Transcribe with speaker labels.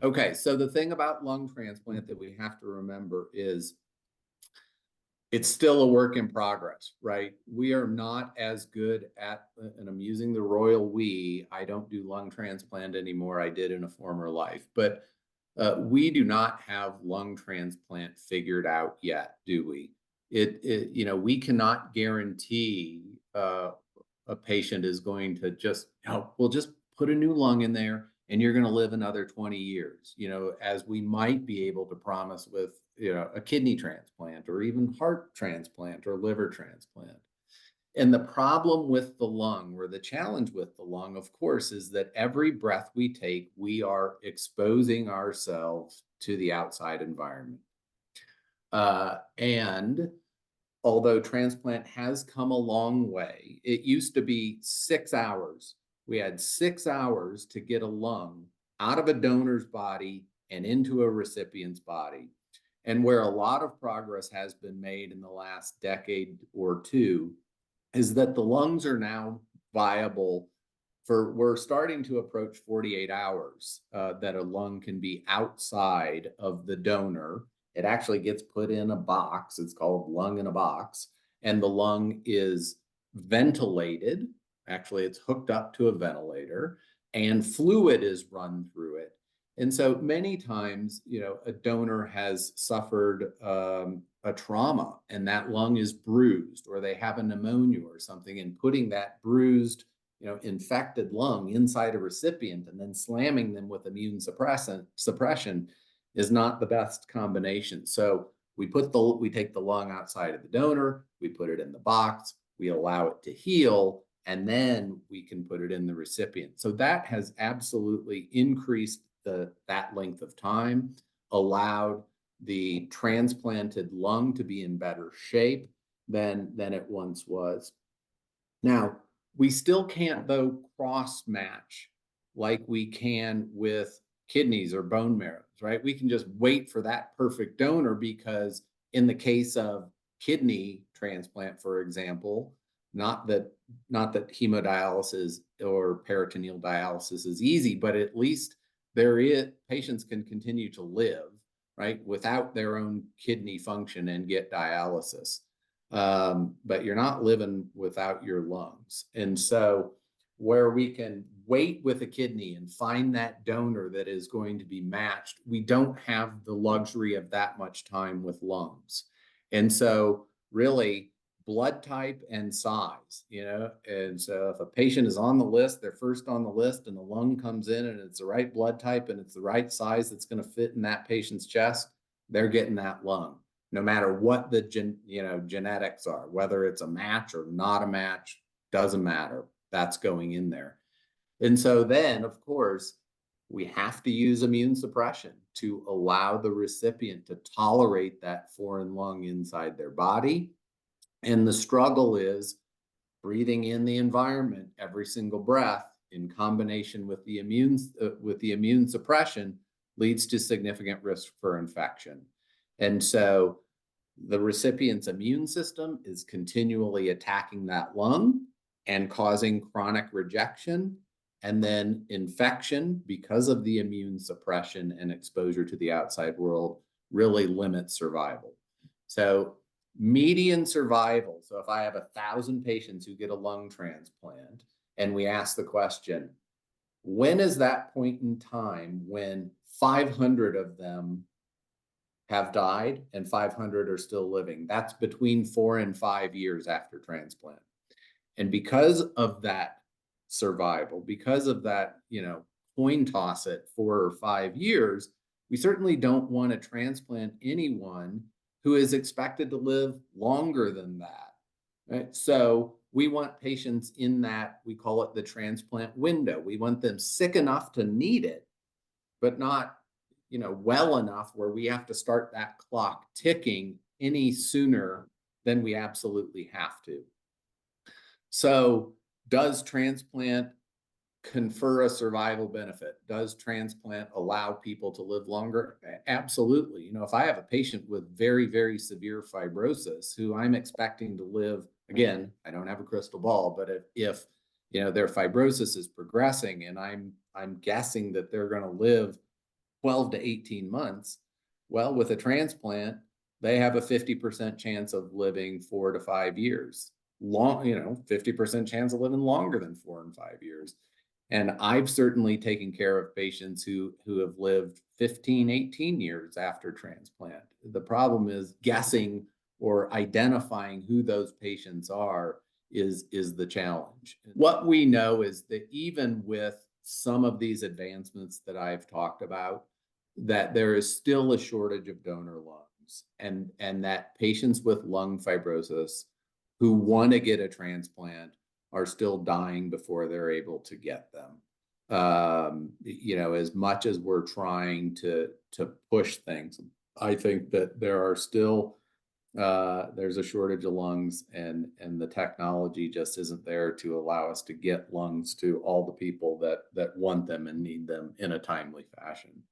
Speaker 1: Okay, so the thing about lung transplant that we have to remember is it's still a work in progress, right? We are not as good at, and I'm using the royal we, I don't do lung transplant anymore. I did in a former life, but we do not have lung transplant figured out yet, do we? We cannot guarantee a patient is going to just, we'll just put a new lung in there and you're going to live another 20 years, as we might be able to promise with, a kidney transplant or even heart transplant or liver transplant. And the problem with the lung, or the challenge with the lung, of course, is that every breath we take, we are exposing ourselves to the outside environment. And although transplant has come a long way, it used to be 6 hours. We had 6 hours to get a lung out of a donor's body and into a recipient's body. And where a lot of progress has been made in the last decade or two is that the lungs are now viable we're starting to approach 48 hours that a lung can be outside of the donor. It actually gets put in a box. It's called lung in a box. And the lung is ventilated. Actually, it's hooked up to a ventilator and fluid is run through it. And so many times, a donor has suffered a trauma and that lung is bruised, or they have a pneumonia or something, and putting that bruised, infected lung inside a recipient and then slamming them with immune suppression is not the best combination. So we take the lung outside of the donor, we put it in the box, we allow it to heal, and then we can put it in the recipient. So that has absolutely increased that length of time, allowed the transplanted lung to be in better shape than it once was. Now, we still can't, though, cross match like we can with kidneys or bone marrows, right? We can just wait for that perfect donor because in the case of kidney transplant, for example, not that hemodialysis or peritoneal dialysis is easy, but at least patients can continue to live, right, without their own kidney function and get dialysis. But you're not living without your lungs. And so where we can wait with a kidney and find that donor that is going to be matched, we don't have the luxury of that much time with lungs. And so really blood type and size, and so if a patient is on the list, they're first on the list, and the lung comes in and it's the right blood type and it's the right size that's going to fit in that patient's chest, they're getting that lung, no matter what the genetics are, whether it's a match or not a match, doesn't matter. That's going in there. And so then, of course, we have to use immune suppression to allow the recipient to tolerate that foreign lung inside their body. And the struggle is breathing in the environment every single breath in combination with the immune suppression leads to significant risk for infection. And so the recipient's immune system is continually attacking that lung and causing chronic rejection. And then infection, because of the immune suppression and exposure to the outside world, really limits survival. So median survival. So if I have 1,000 patients who get a lung transplant and we ask the question, when is that point in time when 500 of them have died and 500 are still living? That's between 4 and 5 years after transplant. And because of that survival, because of that, coin toss at 4 or 5 years, we certainly don't want to transplant anyone who is expected to live longer than that, right? So we want patients in that, we call it the transplant window. We want them sick enough to need it, but not, well enough where we have to start that clock ticking any sooner than we absolutely have to. So does transplant confer a survival benefit? Does transplant allow people to live longer? Absolutely. If I have a patient with very, very severe fibrosis who I'm expecting to live, again, I don't have a crystal ball, but if their fibrosis is progressing and I'm guessing that they're going to live 12 to 18 months. Well, with a transplant, they have a 50% chance of living 4 to 5 years. 50% chance of living longer than 4 and 5 years. And I've certainly taken care of patients who have lived 15, 18 years after transplant. The problem is guessing or identifying who those patients are is the challenge. What we know is that even with some of these advancements that I've talked about, that there is still a shortage of donor lungs, and that patients with lung fibrosis who want to get a transplant are still dying before they're able to get them. As much as we're trying to push things, I think that there are still there's a shortage of lungs, and the technology just isn't there to allow us to get lungs to all the people that want them and need them in a timely fashion.